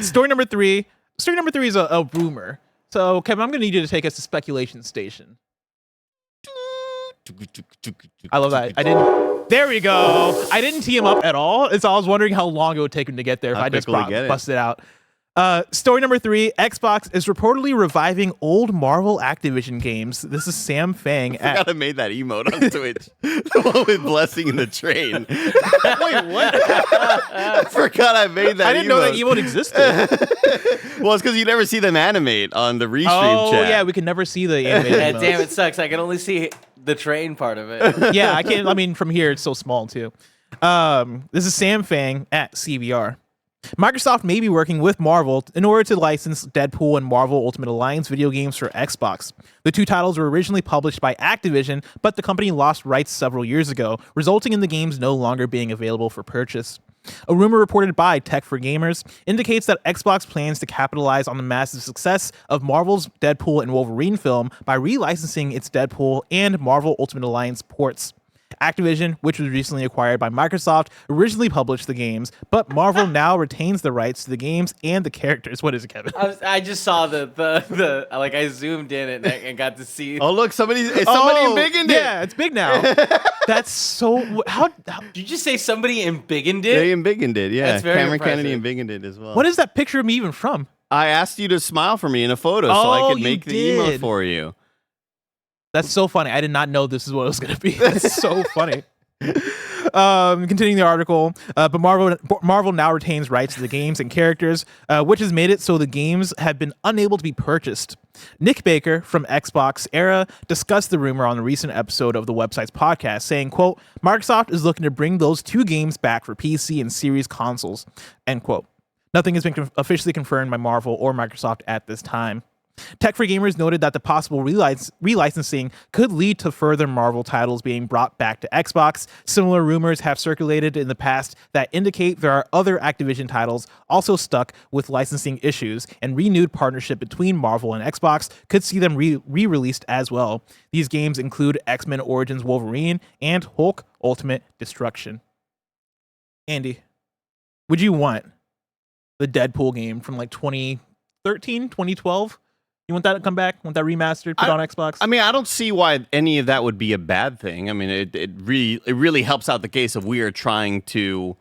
Story number three. Story number three is a rumor. So, Kevin, I'm going to need you to take us to speculation station. I love that. There we go. I didn't tee him up at all. So I was wondering how long it would take him to get there if I just busted out. Story number three, Xbox is reportedly reviving old Marvel Activision games. This is Sam Fang. I forgot I made that emote on Twitch. The one with Blessing in the Train. Wait, what? I forgot I made that emote. I didn't know that emote existed. Well, it's because you never see them animate on the restream chat. Oh, yeah, we can never see the animated emotes. Damn, it sucks. I can only see the train part of it. Yeah, I can't. I mean, from here, it's so small, too. This is Sam Fang at CBR. Microsoft may be working with Marvel in order to license Deadpool and Marvel Ultimate Alliance video games for Xbox. The two titles were originally published by Activision, but the company lost rights several years ago, resulting in the games no longer being available for purchase. A rumor reported by Tech for Gamers indicates that Xbox plans to capitalize on the massive success of Marvel's Deadpool and Wolverine film by relicensing its Deadpool and Marvel Ultimate Alliance ports. Activision, which was recently acquired by Microsoft, originally published the games, but Marvel now retains the rights to the games and the characters. What is it, Kevin? I just saw the like I zoomed in and got to see. Oh, look, somebody embiggened it. Yeah, it's big now. That's so. How did you just say somebody embiggened it? They embiggened it, yeah. That's very Cameron impressive. Kennedy embiggened it as well. What is that picture of me even from? I asked you to smile for me in a photo so I could make the emote for you. That's so funny. I did not know this is what it was going to be. That's so funny. Continuing the article, but Marvel now retains rights to the games and characters, which has made it so the games have been unable to be purchased. Nick Baker from Xbox Era discussed the rumor on a recent episode of the website's podcast, saying, quote, Microsoft is looking to bring those two games back for PC and series consoles, end quote. Nothing has been officially confirmed by Marvel or Microsoft at this time. Tech for Gamers noted that the possible relicensing could lead to further Marvel titles being brought back to Xbox. Similar rumors have circulated in the past that indicate there are other Activision titles also stuck with licensing issues, and renewed partnership between Marvel and Xbox could see them re-released as well. These games include X-Men Origins Wolverine and Hulk Ultimate Destruction. Andy, would you want the Deadpool game from like 2013, 2012? You want that to come back? Want that remastered, put on Xbox? I mean, I don't see why any of that would be a bad thing. I mean, it really helps out the case of we are trying to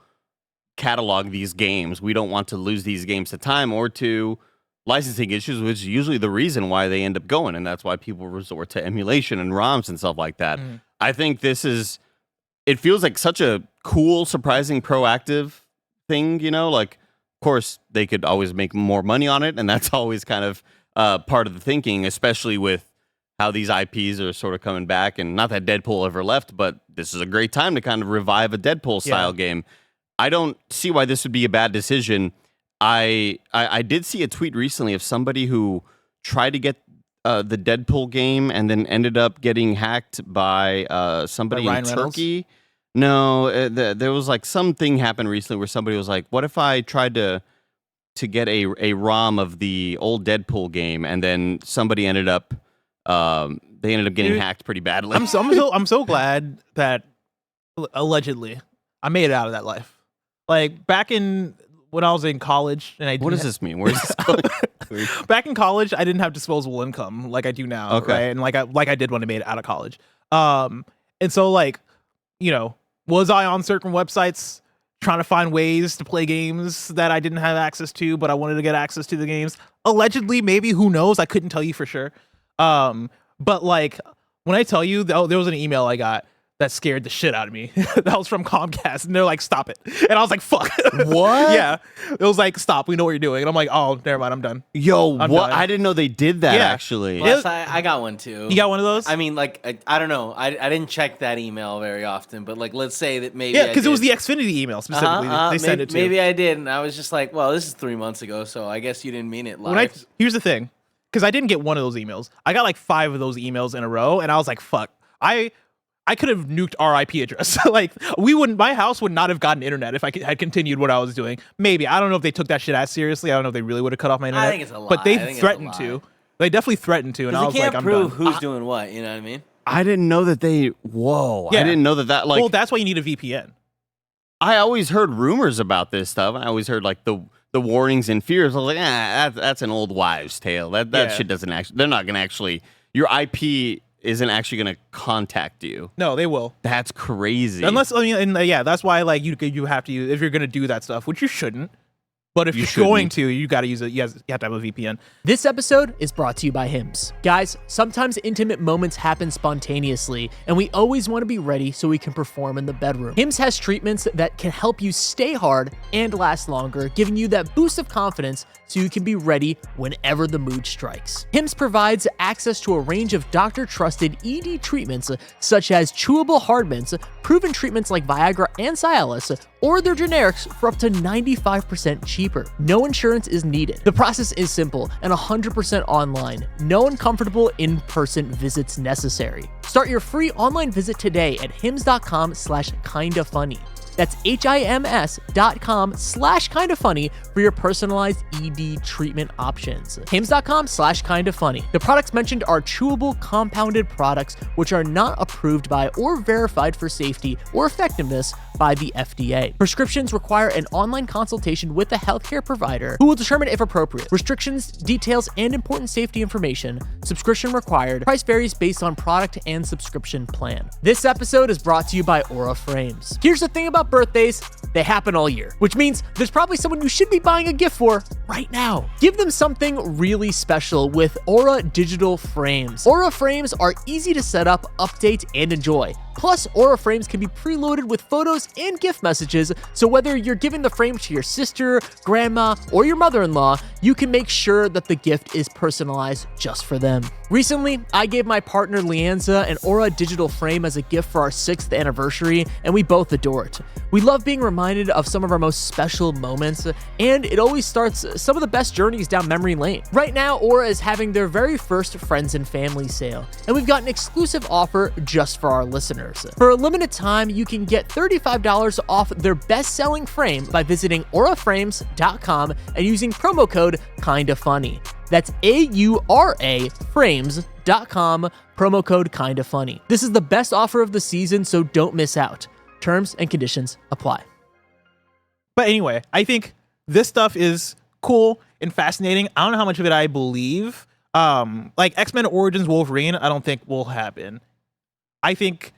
catalog these games. We don't want to lose these games to time or to licensing issues, which is usually the reason why they end up going, and that's why people resort to emulation and ROMs and stuff like that. I think it feels like such a cool, surprising, proactive thing, you know? Like, of course, they could always make more money on it, and that's always kind of part of the thinking, especially with how these IPs are sort of coming back. And not that Deadpool ever left, but this is a great time to kind of revive a Deadpool-style game. I don't see why this would be a bad decision. I did see a tweet recently of somebody who tried to get the Deadpool game and then ended up getting hacked by somebody in Turkey. No, there was like something happened recently where somebody was like, what if I tried to get a ROM of the old Deadpool game, and then somebody ended up getting hacked pretty badly. I'm so glad that allegedly I made it out of that life. Like back when I was in college, and what does this mean? Where's this going? Back in college, I didn't have disposable income like I do now, right? And like I did when I made it out of college. And so like, you know, was I on certain websites trying to find ways to play games that I didn't have access to, but I wanted to get access to the games? Allegedly, maybe, who knows? I couldn't tell you for sure. But like, when I tell you, there was an email I got that scared the shit out of me. That was from Comcast, and they're like, stop it. And I was like, fuck. What? Yeah. It was like, stop, we know what you're doing. And I'm like, oh, never mind, I'm done. Yo, I'm what? done. I didn't know they did that, actually. Plus, I got one too. You got one of those? I mean, like, I don't know. I didn't check that email very often, but like, let's say that maybe because it was the Xfinity email specifically. They sent it to. Maybe I did, and I was just like, well, this is 3 months ago, so I guess you didn't mean it live. Here's the thing, because I didn't get one of those emails. I got like 5 of those emails in a row, and I was like, fuck. I could have nuked our IP address. Like, my house would not have gotten internet if I had continued what I was doing. Maybe. I don't know if they took that shit as seriously. I don't know if they really would have cut off my internet. I think it's a lie. But they threatened to. They definitely threatened to, and I was like, I'm done. You can't prove who's doing what, you know what I mean? I didn't know that whoa. Yeah. I didn't know that like... Well, that's why you need a VPN. I always heard rumors about this stuff, and I always heard like the the warnings and fears. I was like, that's an old wives' tale. That shit doesn't actually. They're not gonna actually. Your IP isn't actually gonna contact you. No, they will. That's crazy. Unless that's why like you have to use if you're gonna do that stuff, which you shouldn't. But if you're going to, you got to use it. You have to have a VPN. This episode is brought to you by Hims. Guys, sometimes intimate moments happen spontaneously, and we always want to be ready so we can perform in the bedroom. Hims has treatments that can help you stay hard and last longer, giving you that boost of confidence so you can be ready whenever the mood strikes. Hims provides access to a range of doctor-trusted ED treatments such as chewable hard mints, proven treatments like Viagra and Cialis, or their generics for up to 95% cheaper. No insurance is needed. The process is simple and 100% online. No uncomfortable in-person visits necessary. Start your free online visit today at hims.com/kindafunny. That's HIMS.com/kindafunny for your personalized ED treatment options. HIMS.com/kindafunny. The products mentioned are chewable compounded products which are not approved by or verified for safety or effectiveness by the FDA. Prescriptions require an online consultation with a healthcare provider who will determine if appropriate. Restrictions, details, and important safety information. Subscription required. Price varies based on product and subscription plan. This episode is brought to you by Aura Frames. Here's the thing about birthdays, they happen all year, which means there's probably someone you should be buying a gift for right now. Give them something really special with Aura Digital Frames. Aura Frames are easy to set up, update, and enjoy. Plus, Aura Frames can be preloaded with photos and gift messages, so whether you're giving the frame to your sister, grandma, or your mother-in-law, you can make sure that the gift is personalized just for them. Recently, I gave my partner Leanza an Aura digital frame as a gift for our 6th anniversary, and we both adore it. We love being reminded of some of our most special moments, and it always starts some of the best journeys down memory lane. Right now, Aura is having their very first Friends and Family sale, and we've got an exclusive offer just for our listeners. For a limited time, you can get $35 off their best-selling frame by visiting auraframes.com and using promo code KINDAFUNNY. That's AURA frames.com, promo code KINDAFUNNY. This is the best offer of the season, so don't miss out. Terms and conditions apply. But anyway, I think this stuff is cool and fascinating. I don't know how much of it I believe. Like X-Men Origins Wolverine, I don't think will happen. I think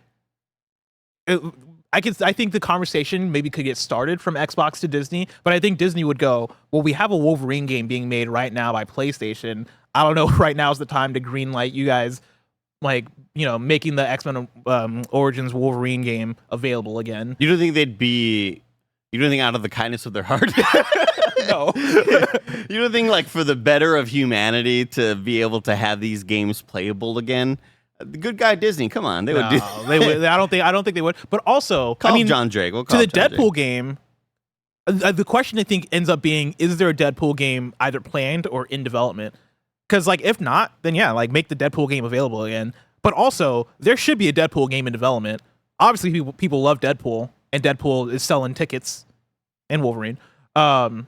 I think the conversation maybe could get started from Xbox to Disney, but I think Disney would go, well, we have a Wolverine game being made right now by PlayStation. I don't know, right now is the time to greenlight you guys, like, making the X-Men Origins Wolverine game available again. You don't think out of the kindness of their heart? No. You don't think, like, for the better of humanity to be able to have these games playable again? The good guy Disney, come on, they would do. They would. I don't think they would. But also, call John Drake. We'll call to the John Deadpool Drake. game. The question I think ends up being: is there a Deadpool game either planned or in development? Because like, if not, then yeah, like make the Deadpool game available again. But also, there should be a Deadpool game in development. Obviously, people love Deadpool, and Deadpool is selling tickets, and Wolverine. But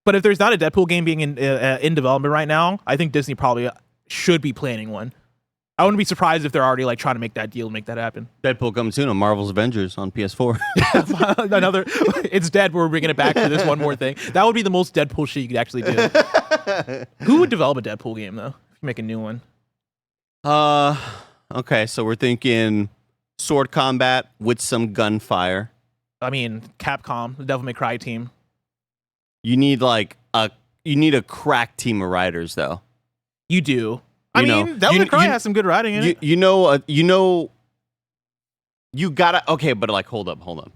if there's not a Deadpool game being in development right now, I think Disney probably should be planning one. I wouldn't be surprised if they're already like trying to make that deal and make that happen. Deadpool comes soon on Marvel's Avengers on PS4. It's dead. We're bringing it back to this one more thing. That would be the most Deadpool shit you could actually do. Who would develop a Deadpool game though? If you make a new one. Okay, so we're thinking sword combat with some gunfire. I mean, Capcom, the Devil May Cry team. You need a crack team of writers though. You do. Devil May Cry has some good writing in it. You gotta, okay, but like, hold up. When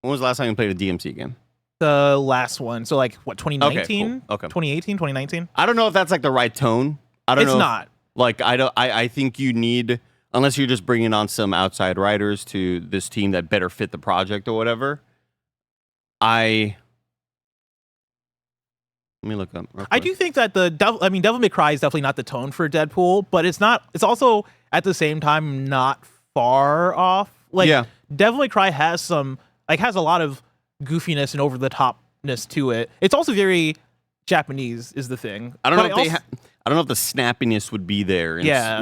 was the last time you played a DMC game? The last one. So like, what, 2019? Okay, cool. Okay. 2018, 2019? I don't know if that's like the right tone. I don't know. It's not. Like, I think you need, unless you're just bringing on some outside writers to this team that better fit the project or whatever. Let me look up. I do think that Devil May Cry is definitely not the tone for Deadpool, but it's also at the same time not far off. Like, yeah. Devil May Cry has a lot of goofiness and over the topness to it. It's also very Japanese is the thing. I don't know if the snappiness would be there. Yeah.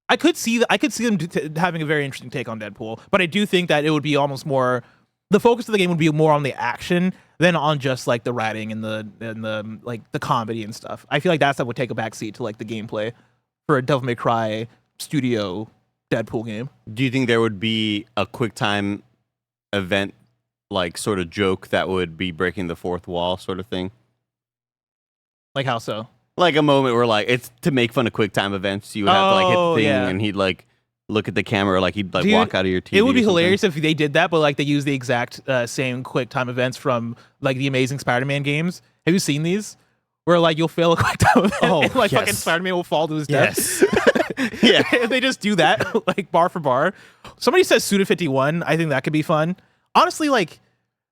I could see them having a very interesting take on Deadpool, but I do think that it would be almost more, the focus of the game would be more on the action than on just like the writing and the like the comedy and stuff. I feel like that stuff would take a backseat to like the gameplay for a Devil May Cry studio Deadpool game. Do you think there would be a QuickTime event, like sort of joke that would be breaking the fourth wall, sort of thing? Like how so? Like a moment where like it's to make fun of QuickTime events. You would have to like hit the thing, yeah. and he'd like look at the camera, or like he'd like Dude, walk out of your TV. It would be or something. hilarious if they did that, but like they use the exact same QuickTime events from like the Amazing Spider-Man games. Have you seen these? Where like you'll fail a QuickTime event and like fucking Spider-Man will fall to his death. Yes. Yeah. And they just do that like bar for bar. Somebody says Suda 51. I think that could be fun. Honestly, like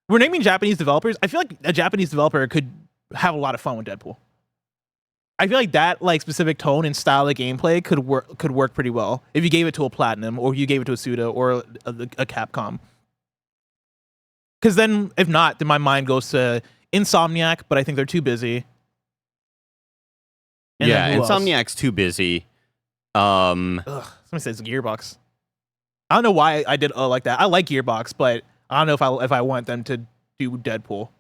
we're naming Japanese developers. I feel like a Japanese developer could have a lot of fun with Deadpool. I feel like that like specific tone and style of gameplay could work pretty well if you gave it to a Platinum or you gave it to a Suda or a Capcom. Because then, if not, then my mind goes to Insomniac, but I think they're too busy. And yeah, then who else? Insomniac's too busy. Somebody says Gearbox. I don't know why I did like that. I like Gearbox, but I don't know if I want them to do Deadpool.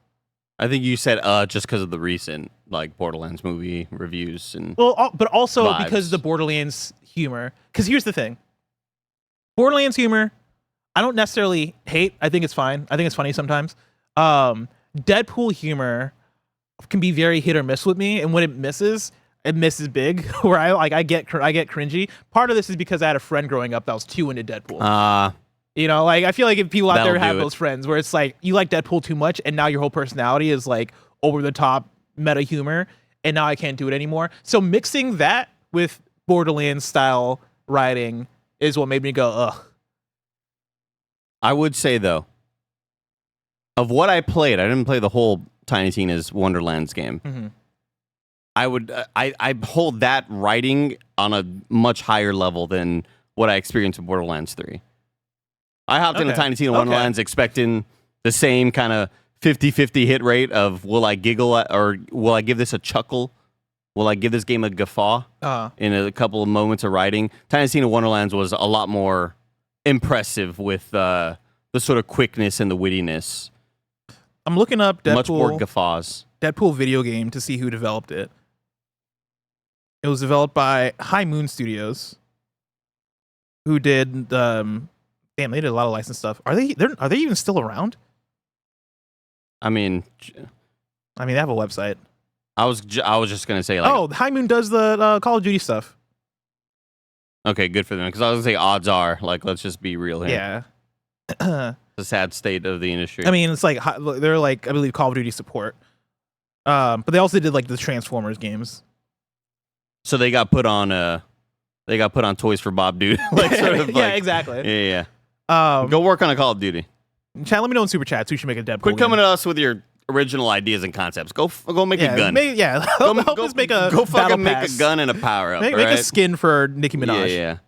I think you said just because of the recent like Borderlands movie reviews and But also vibes. because the Borderlands humor. Because here's the thing, Borderlands humor, I don't necessarily hate. I think it's fine. I think it's funny sometimes. Deadpool humor can be very hit or miss with me, and when it misses big. Where I get cringy. Part of this is because I had a friend growing up that was too into Deadpool. You know, like I feel like if people out there have those friends where it's like you like Deadpool too much, and now your whole personality is like over the top meta humor, and now I can't do it anymore. So mixing that with Borderlands style writing is what made me go, ugh. I would say though, of what I played, I didn't play the whole Tiny Tina's Wonderlands game. Mm-hmm. I hold that writing on a much higher level than what I experienced in Borderlands 3. I hopped into Tiny Tina Wonderlands expecting the same kind of 50-50 hit rate of will I giggle at, or will I give this a chuckle? Will I give this game a guffaw in a couple of moments of writing? Tiny Tina Wonderlands was a lot more impressive with the sort of quickness and the wittiness. I'm looking up Deadpool, much more guffaws. Deadpool video game to see who developed it. It was developed by High Moon Studios, who did damn, they did a lot of licensed stuff. Are they even still around? I mean, they have a website. I was just gonna say like, High Moon does the Call of Duty stuff. Okay, good for them, because I was gonna say odds are like let's just be real here. Yeah. The sad state of the industry. I mean, it's like they're like I believe Call of Duty support, but they also did like the Transformers games. So they got put on Toys for Bob, dude. Like sort of yeah, exactly. Yeah. Go work on a Call of Duty. Chat, let me know in Super Chats who should make a Deadpool. Quit coming at us with your original ideas and concepts. Go make a gun. Help us make a go fucking battle make pass. a gun and a power up. Make right? a skin for Nicki Minaj. Yeah.